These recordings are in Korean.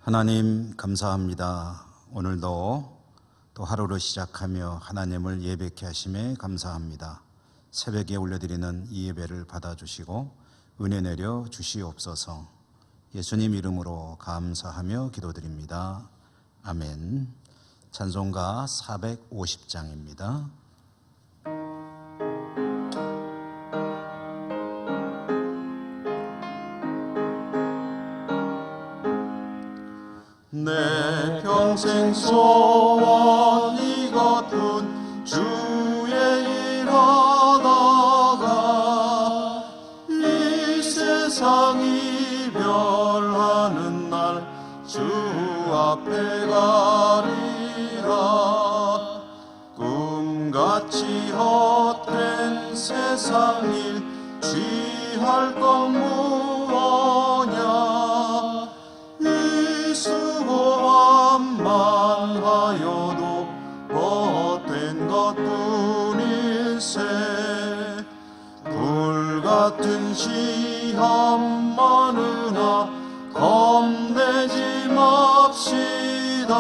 하나님 감사합니다. 오늘도 또 하루를 시작하며 하나님을 예배케 하심에 감사합니다. 새벽에 올려드리는 이 예배를 받아주시고 은혜 내려 주시옵소서. 예수님 이름으로 감사하며 기도드립니다. 아멘. 찬송가 450장입니다. 내 평생 소원이 같은 주의 일하다가 이 세상 이별하는 날 주 앞에 가리라. 꿈같이 헛된 세상 일 취할 것 무엇냐. 이 수고함만 하여도 헛된 것뿐일세. 불같은 시험 많으나 겁내지 맙시다.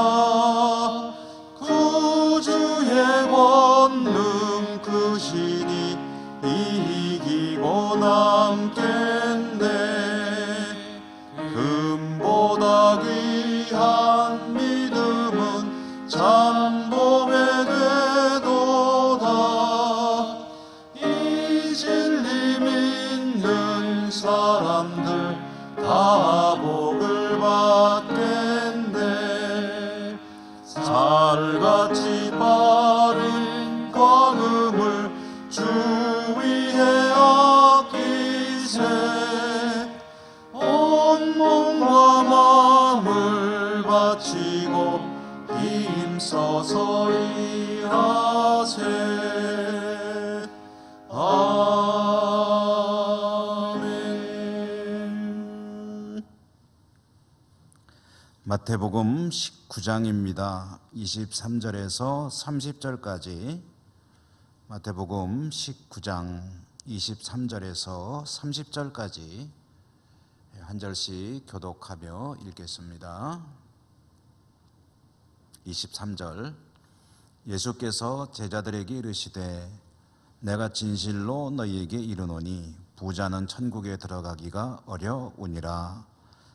구주의 권능 크시니 이기고 남겠네. 금보다 귀한 믿음은 참복에 되도다. 이 진리 믿는 사람들 다 복을 받겠네. 살같이 빠른 광음을 주 위에 아끼세. 온 몸과 마음을 바치고 힘써서 일하세. 아멘. 마태복음 19장입니다. 23절에서 30절까지. 마태복음 19장 23절에서 30절까지 한 절씩 교독하며 읽겠습니다. 23절. 예수께서 제자들에게 이르시되 내가 진실로 너희에게 이르노니 부자는 천국에 들어가기가 어려우니라.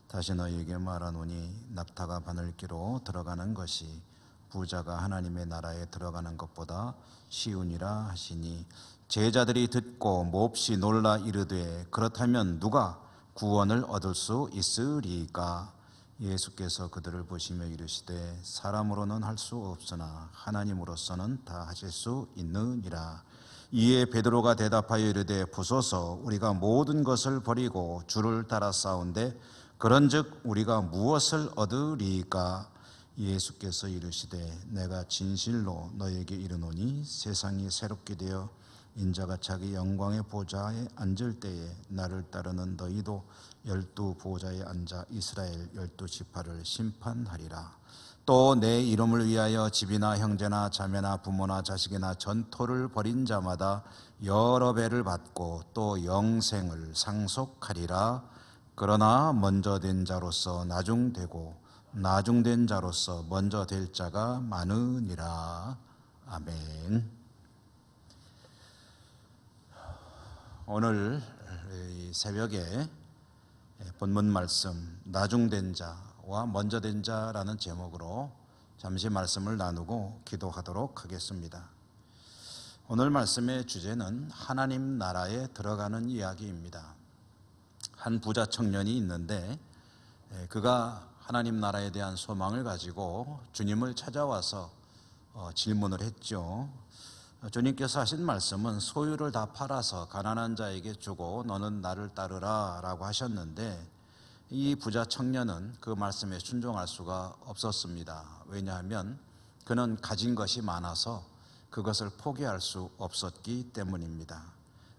다시 너희에게 말하노니 낙타가 바늘기로 들어가는 것이 부자가 하나님의 나라에 들어가는 것보다 쉬우니라 하시니, 제자들이 듣고 몹시 놀라 이르되 그렇다면 누가 구원을 얻을 수 있으리까? 예수께서 그들을 보시며 이르시되 사람으로는 할 수 없으나 하나님으로서는 다 하실 수 있느니라. 이에 베드로가 대답하여 이르되 보소서, 우리가 모든 것을 버리고 주를 따라 싸운데 그런즉 우리가 무엇을 얻으리까? 예수께서 이르시되 내가 진실로 너에게 이르노니 세상이 새롭게 되어 인자가 자기 영광의 보좌에 앉을 때에 나를 따르는 너희도 12 보좌에 앉아 이스라엘 12지파를 심판하리라. 또 내 이름을 위하여 집이나 형제나 자매나 부모나 자식이나 전토를 벌인 자마다 여러 배를 받고 또 영생을 상속하리라. 그러나 먼저 된 자로서 나중되고 나중된 자로서 먼저 될 자가 많으니라. 아멘. 오늘 새벽에 본문 말씀 나중된 자와 먼저 된 자라는 제목으로 잠시 말씀을 나누고 기도하도록 하겠습니다. 오늘 말씀의 주제는 하나님 나라에 들어가는 이야기입니다. 한 부자 청년이 있는데 그가 하나님 나라에 대한 소망을 가지고 주님을 찾아와서 질문을 했죠. 주님께서 하신 말씀은 소유를 다 팔아서 가난한 자에게 주고 너는 나를 따르라 라고 하셨는데, 이 부자 청년은 그 말씀에 순종할 수가 없었습니다. 왜냐하면 그는 가진 것이 많아서 그것을 포기할 수 없었기 때문입니다.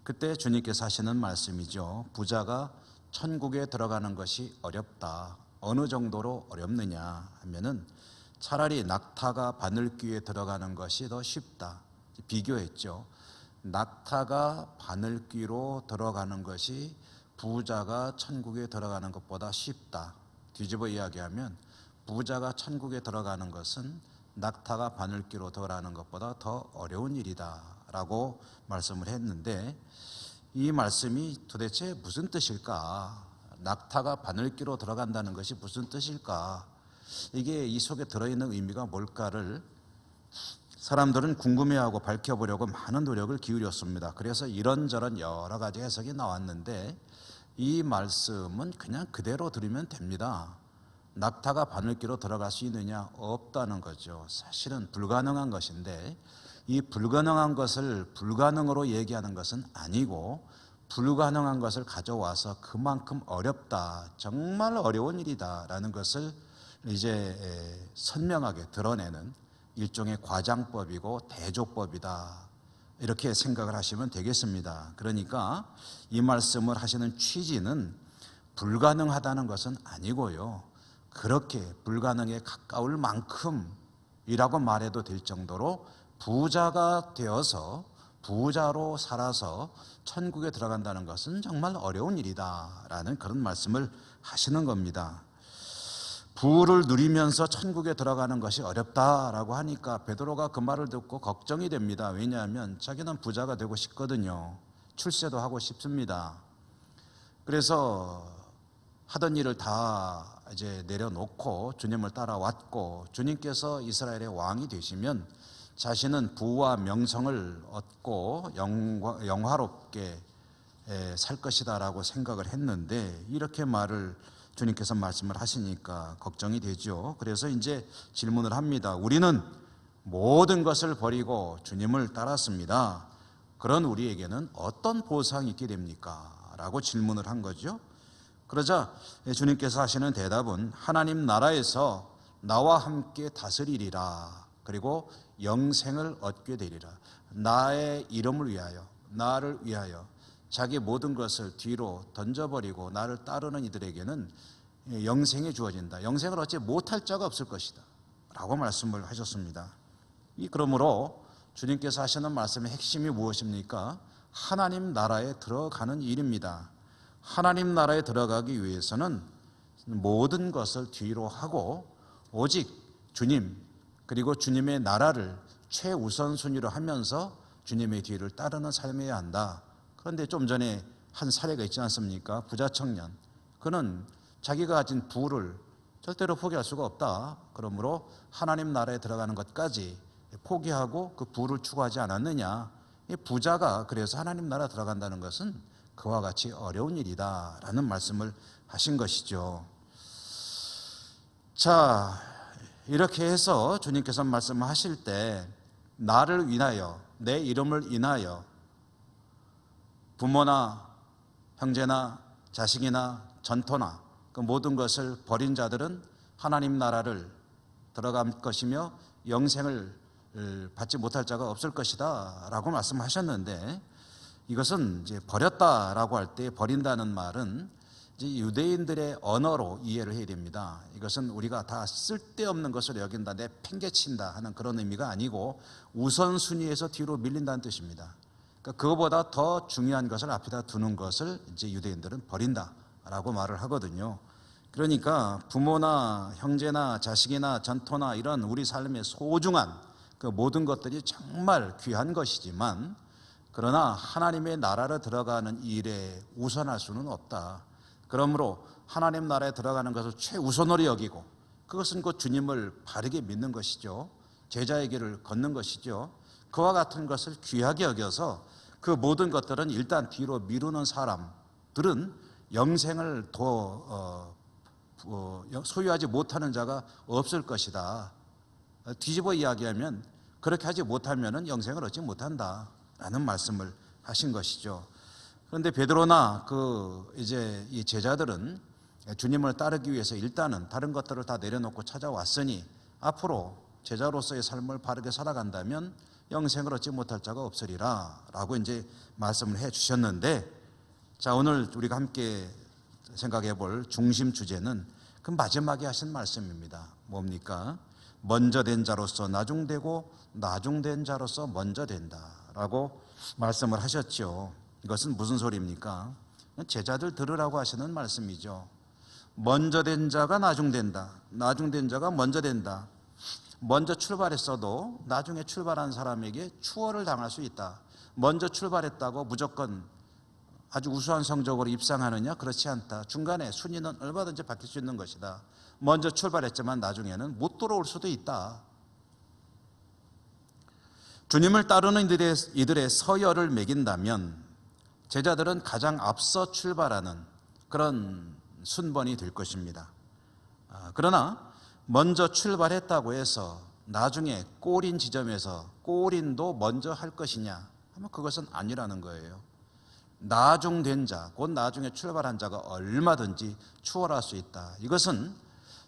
그때 주님께서 하시는 말씀이죠. 부자가 천국에 들어가는 것이 어렵다. 어느 정도로 어렵느냐 하면은 차라리 낙타가 바늘귀에 들어가는 것이 더 쉽다. 비교했죠. 낙타가 바늘귀로 들어가는 것이 부자가 천국에 들어가는 것보다 쉽다. 뒤집어 이야기하면 부자가 천국에 들어가는 것은 낙타가 바늘귀로 들어가는 것보다 더 어려운 일이다 라고 말씀을 했는데, 이 말씀이 도대체 무슨 뜻일까? 낙타가 바늘귀로 들어간다는 것이 무슨 뜻일까? 이게 이 속에 들어있는 의미가 뭘까를 사람들은 궁금해하고 밝혀보려고 많은 노력을 기울였습니다. 그래서 이런저런 여러 가지 해석이 나왔는데, 이 말씀은 그냥 그대로 들으면 됩니다. 낙타가 바늘귀로 들어갈 수 있느냐? 없다는 거죠. 사실은 불가능한 것인데, 이 불가능한 것을 불가능으로 얘기하는 것은 아니고, 불가능한 것을 가져와서 그만큼 어렵다, 정말 어려운 일이다 라는 것을 이제 선명하게 드러내는 일종의 과장법이고 대조법이다, 이렇게 생각을 하시면 되겠습니다. 그러니까 이 말씀을 하시는 취지는 불가능하다는 것은 아니고요, 그렇게 불가능에 가까울 만큼이라고 말해도 될 정도로 부자가 되어서 부자로 살아서 천국에 들어간다는 것은 정말 어려운 일이다라는 그런 말씀을 하시는 겁니다. 부를 누리면서 천국에 들어가는 것이 어렵다라고 하니까 베드로가 그 말을 듣고 걱정이 됩니다. 왜냐하면 자기는 부자가 되고 싶거든요. 출세도 하고 싶습니다. 그래서 하던 일을 다 이제 내려놓고 주님을 따라왔고, 주님께서 이스라엘의 왕이 되시면 자신은 부와 명성을 얻고 영화롭게 살 것이다라고 생각을 했는데, 이렇게 말을 주님께서 말씀을 하시니까 걱정이 되죠. 그래서 이제 질문을 합니다. 우리는 모든 것을 버리고 주님을 따랐습니다. 그런 우리에게는 어떤 보상이 있게 됩니까? 라고 질문을 한 거죠. 그러자 주님께서 하시는 대답은 하나님 나라에서 나와 함께 다스리리라, 그리고 영생을 얻게 되리라. 나의 이름을 위하여, 나를 위하여 자기 모든 것을 뒤로 던져버리고 나를 따르는 이들에게는 영생이 주어진다. 영생을 얻지 못할 자가 없을 것이다 라고 말씀을 하셨습니다. 그러므로 주님께서 하시는 말씀의 핵심이 무엇입니까? 하나님 나라에 들어가는 일입니다. 하나님 나라에 들어가기 위해서는 모든 것을 뒤로 하고 오직 주님, 그리고 주님의 나라를 최우선순위로 하면서 주님의 뒤를 따르는 삶이어야 한다. 그런데 좀 전에 한 사례가 있지 않습니까? 부자 청년, 그는 자기가 가진 부를 절대로 포기할 수가 없다. 그러므로 하나님 나라에 들어가는 것까지 포기하고 그 부를 추구하지 않았느냐. 이 부자가 그래서 하나님 나라 들어간다는 것은 그와 같이 어려운 일이다 라는 말씀을 하신 것이죠. 자, 이렇게 해서 주님께서 말씀하실 때 나를 인하여, 내 이름을 인하여 부모나 형제나 자식이나 전토나 그 모든 것을 버린 자들은 하나님 나라를 들어갈 것이며 영생을 받지 못할 자가 없을 것이다 라고 말씀하셨는데, 이것은 이제 버렸다라고 할 때 버린다는 말은 이제 유대인들의 언어로 이해를 해야 됩니다. 이것은 우리가 다 쓸데없는 것을 여긴다, 내 팽개친다 하는 그런 의미가 아니고 우선순위에서 뒤로 밀린다는 뜻입니다. 그러니까 그거보다 더 중요한 것을 앞에다 두는 것을 이제 유대인들은 버린다라고 말을 하거든요. 그러니까 부모나 형제나 자식이나 전토나 이런 우리 삶의 소중한 그 모든 것들이 정말 귀한 것이지만, 그러나 하나님의 나라로 들어가는 일에 우선할 수는 없다. 그러므로 하나님 나라에 들어가는 것을 최우선으로 여기고, 그것은 곧 주님을 바르게 믿는 것이죠. 제자의 길을 걷는 것이죠. 그와 같은 것을 귀하게 여겨서 그 모든 것들은 일단 뒤로 미루는 사람들은 영생을 더 소유하지 못하는 자가 없을 것이다. 뒤집어 이야기하면 그렇게 하지 못하면 영생을 얻지 못한다 라는 말씀을 하신 것이죠. 그런데 베드로나 이제 이 제자들은 주님을 따르기 위해서 일단은 다른 것들을 다 내려놓고 찾아왔으니 앞으로 제자로서의 삶을 바르게 살아간다면 영생을 얻지 못할 자가 없으리라 라고 이제 말씀을 해 주셨는데, 자, 오늘 우리가 함께 생각해 볼 중심 주제는 그 마지막에 하신 말씀입니다. 뭡니까? 먼저 된 자로서 나중되고 나중된 자로서 먼저 된다라고 말씀을 하셨죠. 이것은 무슨 소리입니까? 제자들 들으라고 하시는 말씀이죠. 먼저 된 자가 나중된다. 나중된 자가 먼저 된다. 먼저 출발했어도 나중에 출발한 사람에게 추월을 당할 수 있다. 먼저 출발했다고 무조건 아주 우수한 성적으로 입상하느냐? 그렇지 않다. 중간에 순위는 얼마든지 바뀔 수 있는 것이다. 먼저 출발했지만 나중에는 못 돌아올 수도 있다. 주님을 따르는 이들의 서열을 매긴다면 제자들은 가장 앞서 출발하는 그런 순번이 될 것입니다. 그러나 먼저 출발했다고 해서 나중에 꼬린 지점에서 꼬린도 먼저 할 것이냐 하면 그것은 아니라는 거예요. 나중된 자, 곧 나중에 출발한 자가 얼마든지 추월할 수 있다. 이것은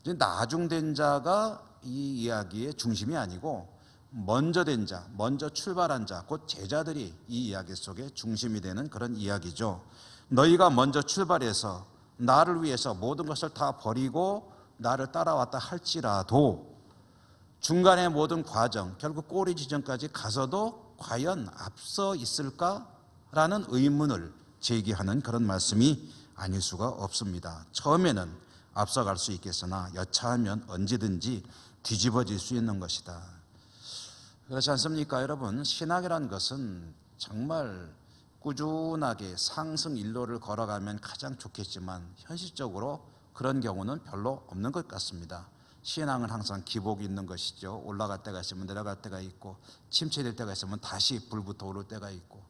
나중된 자가 이 이야기의 중심이 아니고 먼저 된 자, 먼저 출발한 자, 곧 제자들이 이 이야기 속에 중심이 되는 그런 이야기죠. 너희가 먼저 출발해서 나를 위해서 모든 것을 다 버리고 나를 따라왔다 할지라도 중간의 모든 과정, 결국 꼬리 지점까지 가서도 과연 앞서 있을까라는 의문을 제기하는 그런 말씀이 아닐 수가 없습니다. 처음에는 앞서갈 수 있겠으나 여차하면 언제든지 뒤집어질 수 있는 것이다. 그렇지 않습니까, 여러분? 신앙이라는 것은 정말 꾸준하게 상승 일로를 걸어가면 가장 좋겠지만 현실적으로 그런 경우는 별로 없는 것 같습니다. 신앙은 항상 기복이 있는 것이죠. 올라갈 때가 있으면 내려갈 때가 있고 침체될 때가 있으면 다시 불부터 오를 때가 있고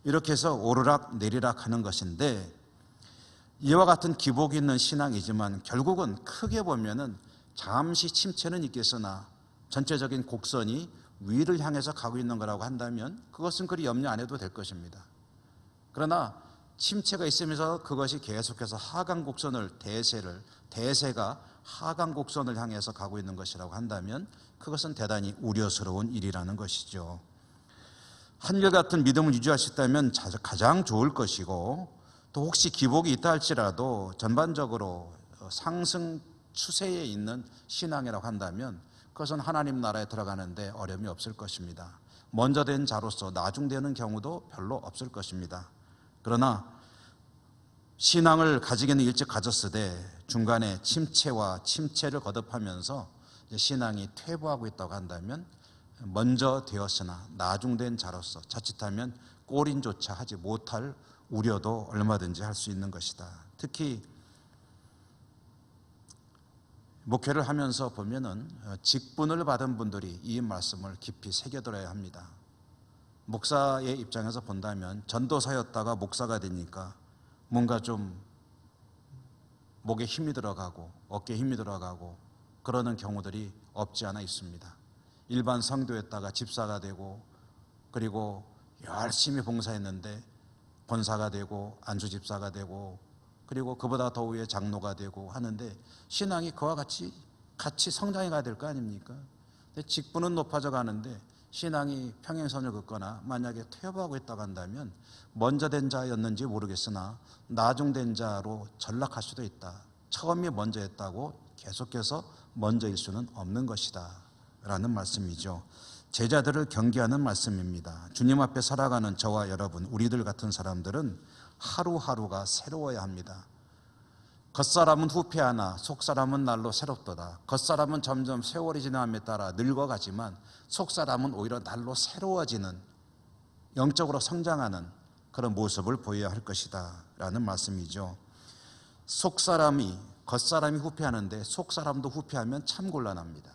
이렇게 해서 오르락 내리락 하는 것인데 이와 같은 기복이 있는 신앙이지만 결국은 크게 보면은 잠시 침체는 있겠으나 전체적인 곡선이 위를 향해서 가고 있는 거라고 한다면 그것은 그리 염려 안 해도 될 것입니다. 그러나 침체가 있으면서 그것이 계속해서 하강 곡선을 대세가 하강 곡선을 향해서 가고 있는 것이라고 한다면 그것은 대단히 우려스러운 일이라는 것이죠. 한결같은 믿음을 유지할 수 있다면 가장 좋을 것이고 또 혹시 기복이 있다 할지라도 전반적으로 상승 추세에 있는 신앙이라고 한다면 그것은 하나님 나라에 들어가는데 어려움이 없을 것입니다. 먼저 된 자로서 나중되는 경우도 별로 없을 것입니다. 그러나 신앙을 가지기는 일찍 가졌으되 중간에 침체와 침체를 거듭하면서 신앙이 퇴보하고 있다고 한다면 먼저 되었으나 나중된 자로서 자칫하면 꼬린조차 하지 못할 우려도 얼마든지 할 수 있는 것이다. 특히 목회를 하면서 보면은 직분을 받은 분들이 이 말씀을 깊이 새겨들어야 합니다. 목사의 입장에서 본다면 전도사였다가 목사가 되니까 뭔가 좀 목에 힘이 들어가고 어깨에 힘이 들어가고 그러는 경우들이 없지 않아 있습니다. 일반 성도였다가 집사가 되고 그리고 열심히 봉사했는데 권사가 되고 안수집사가 되고 그리고 그보다 더 위에 장로가 되고 하는데 신앙이 그와 같이 성장해 가야 될 거 아닙니까? 근데 직분은 높아져 가는데 신앙이 평행선을 긋거나 만약에 퇴보하고 있다고 한다면 먼저 된 자였는지 모르겠으나 나중된 자로 전락할 수도 있다. 처음이 먼저 했다고 계속해서 먼저일 수는 없는 것이다 라는 말씀이죠. 제자들을 경계하는 말씀입니다. 주님 앞에 살아가는 저와 여러분, 우리들 같은 사람들은 하루하루가 새로워야 합니다. 겉사람은 후패하나 속사람은 날로 새롭도다. 겉사람은 점점 세월이 지남에 따라 늙어가지만 속사람은 오히려 날로 새로워지는 영적으로 성장하는 그런 모습을 보여야 할 것이다 라는 말씀이죠. 겉사람이 후패하는데 속사람도 후패하면 참 곤란합니다.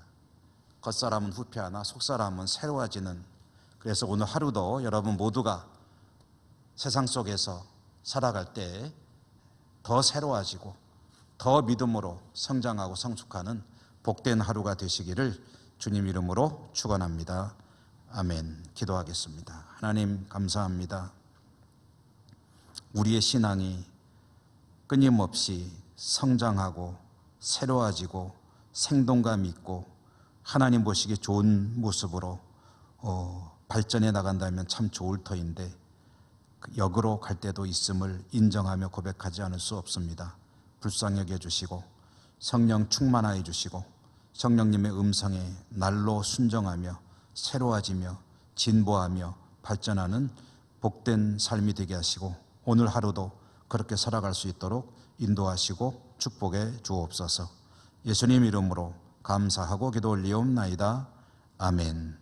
겉사람은 후패하나 속사람은 새로워지는, 그래서 오늘 하루도 여러분 모두가 세상 속에서 살아갈 때 더 새로워지고 더 믿음으로 성장하고 성숙하는 복된 하루가 되시기를 주님 이름으로 축원합니다. 아멘. 기도하겠습니다. 하나님 감사합니다. 우리의 신앙이 끊임없이 성장하고 새로워지고 생동감 있고 하나님 보시기에 좋은 모습으로 발전해 나간다면 참 좋을 터인데 역으로 갈 때도 있음을 인정하며 고백하지 않을 수 없습니다. 불쌍히 여겨주시고 성령 충만하여 주시고 성령님의 음성에 날로 순종하며 새로워지며 진보하며 발전하는 복된 삶이 되게 하시고 오늘 하루도 그렇게 살아갈 수 있도록 인도하시고 축복해 주옵소서. 예수님 이름으로 감사하고 기도 올리옵나이다. 아멘.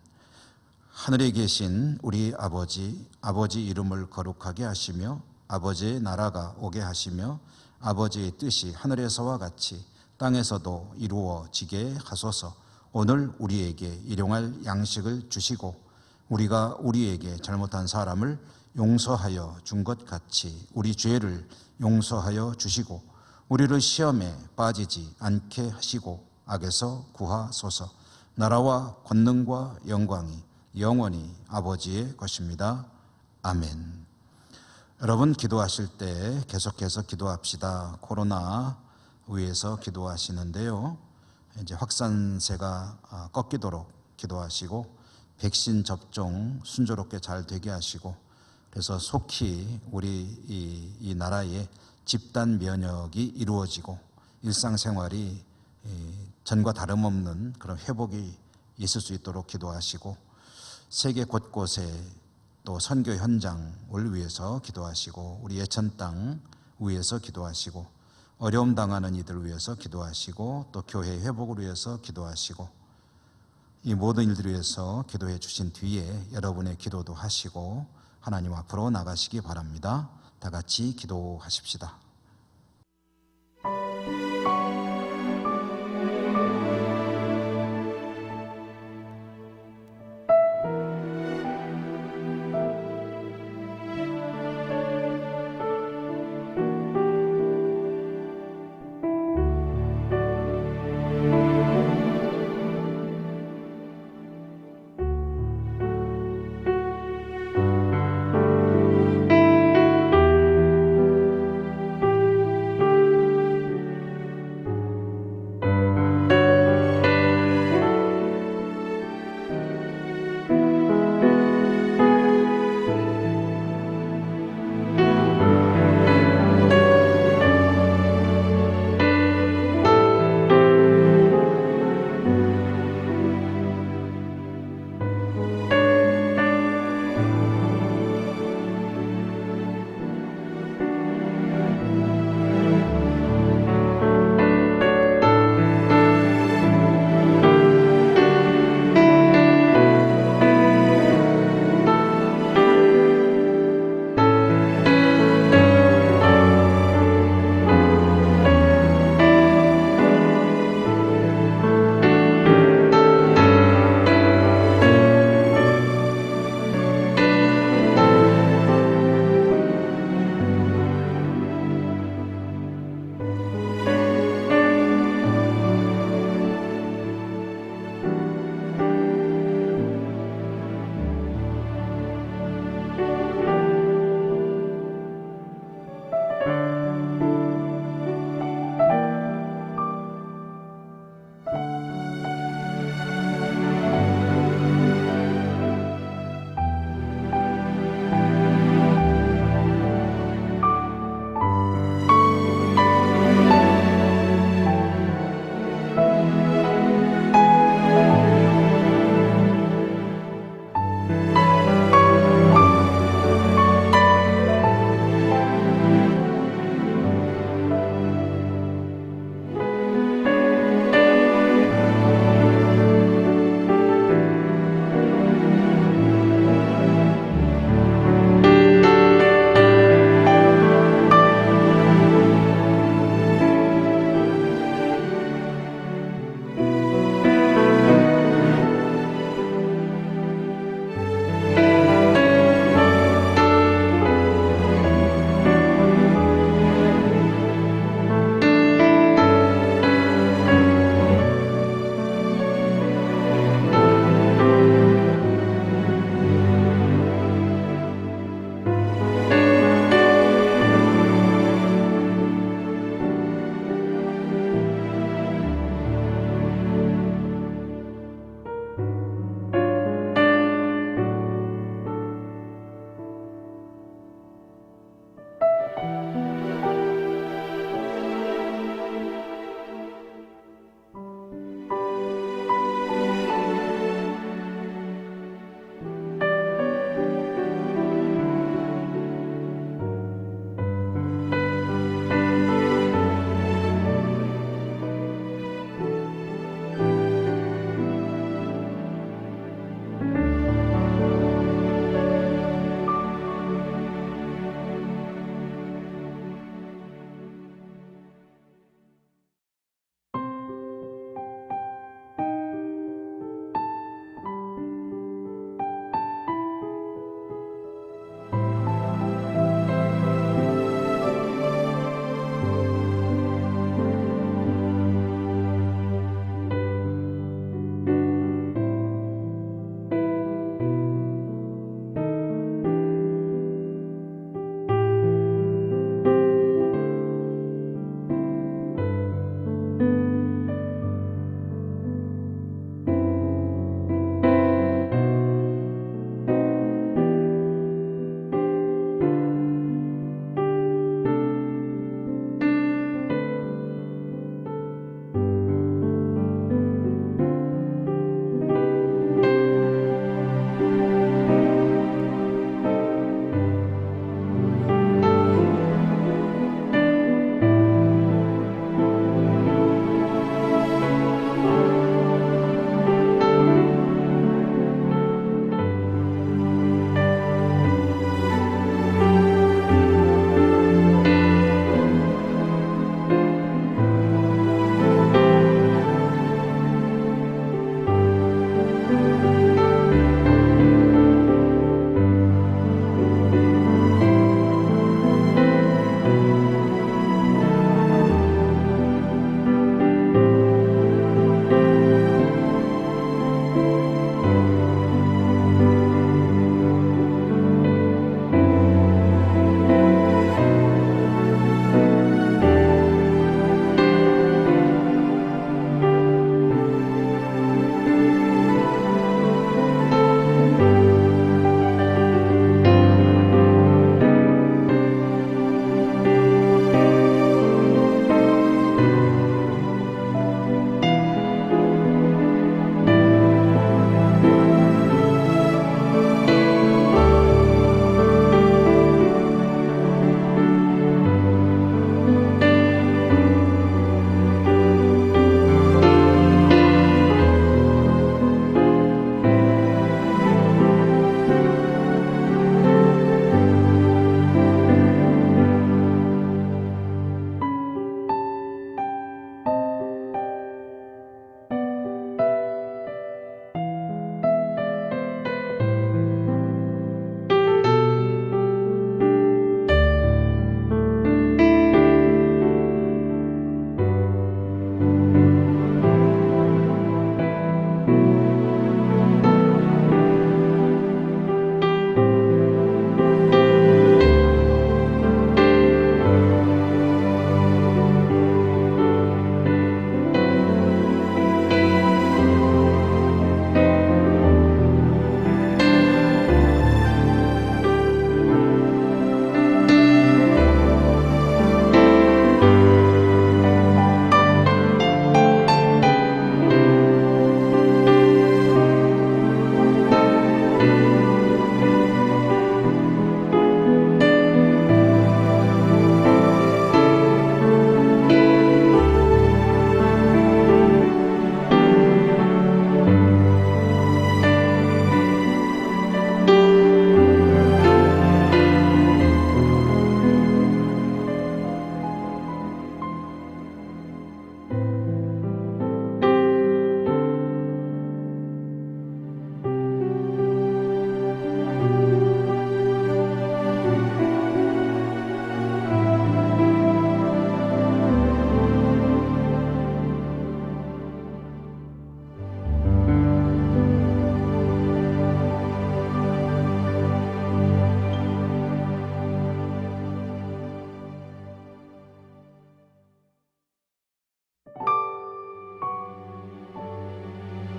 하늘에 계신 우리 아버지 이름을 거룩하게 하시며 아버지의 나라가 오게 하시며 아버지의 뜻이 하늘에서와 같이 땅에서도 이루어지게 하소서. 오늘 우리에게 일용할 양식을 주시고 우리가 우리에게 잘못한 사람을 용서하여 준 것 같이 우리 죄를 용서하여 주시고 우리를 시험에 빠지지 않게 하시고 악에서 구하소서. 나라와 권능과 영광이 영원히 아버지의 것입니다. 아멘. 여러분 기도하실 때 계속해서 기도합시다. 코로나 위해서 기도하시는데요. 이제 확산세가 꺾이도록 기도하시고 백신 접종 순조롭게 잘 되게 하시고 그래서 속히 우리 이 나라의 집단 면역이 이루어지고 일상생활이 전과 다름없는 그런 회복이 있을 수 있도록 기도하시고 세계 곳곳에 또 선교 현장을 위해서 기도하시고 우리 예천 땅 위해서 기도하시고 어려움 당하는 이들을 위해서 기도하시고 또 교회 회복을 위해서 기도하시고 이 모든 일들을 위해서 기도해 주신 뒤에 여러분의 기도도 하시고 하나님 앞으로 나가시기 바랍니다. 다 같이 기도하십시다.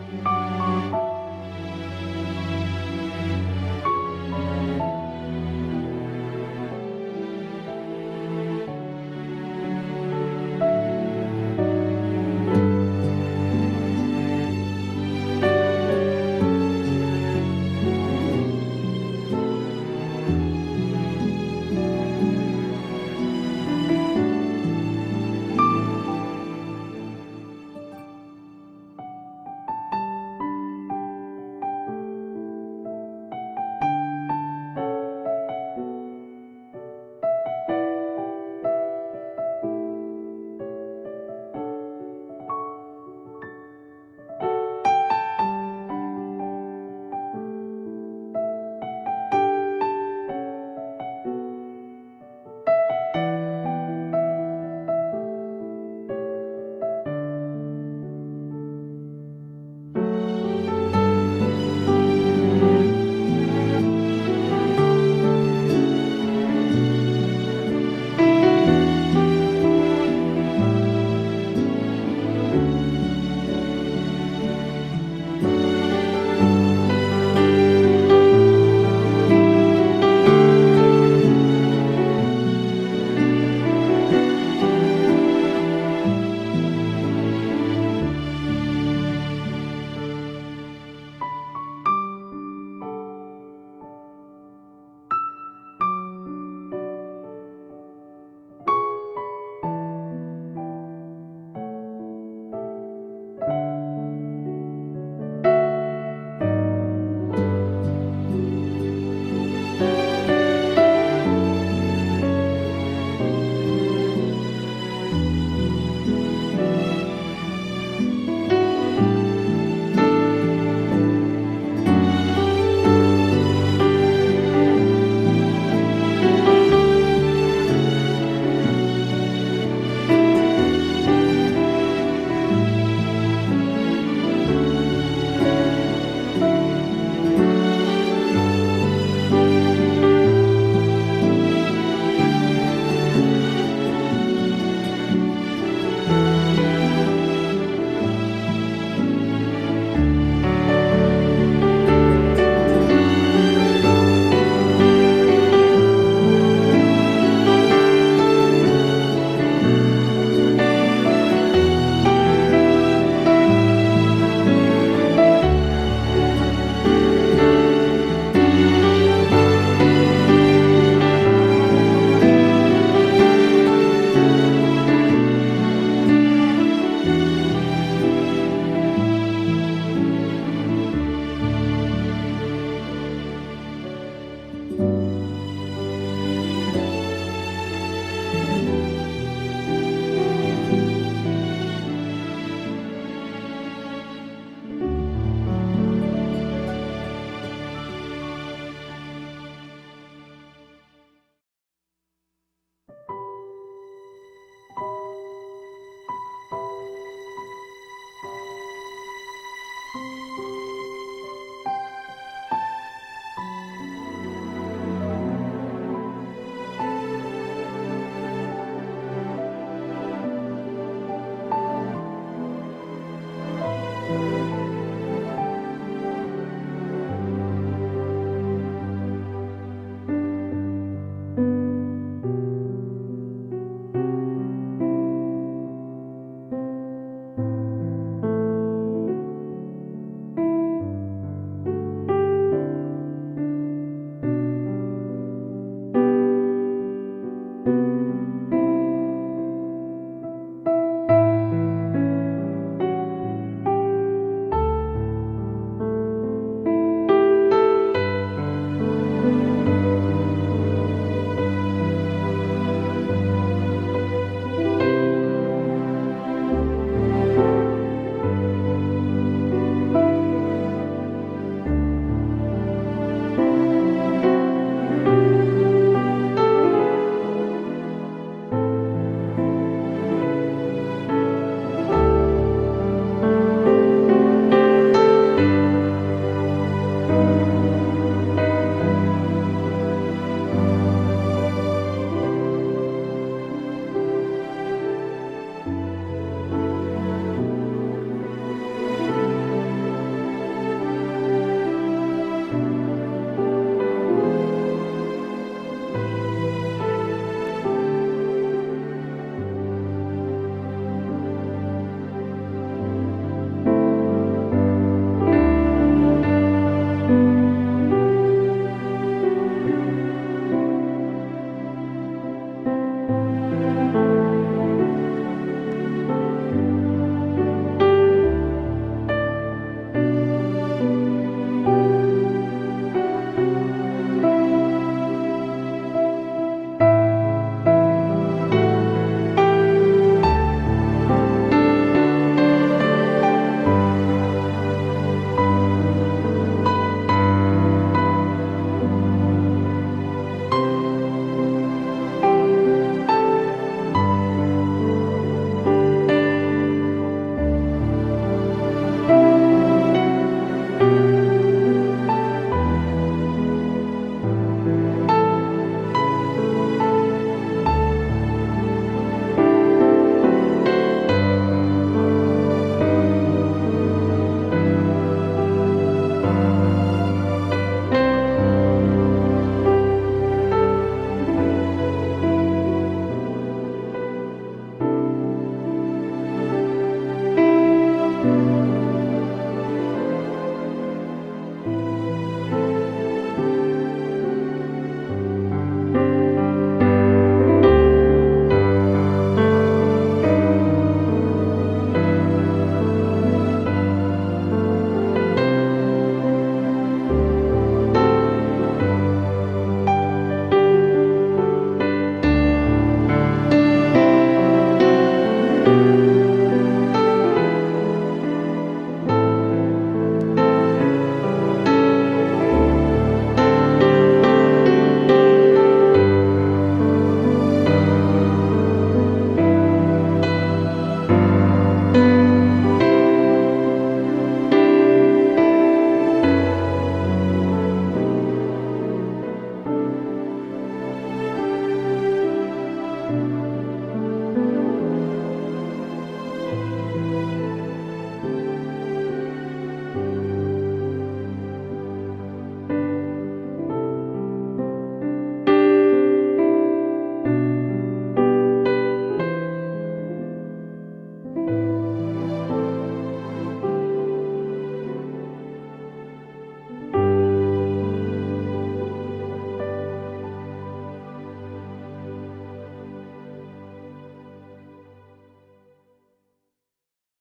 주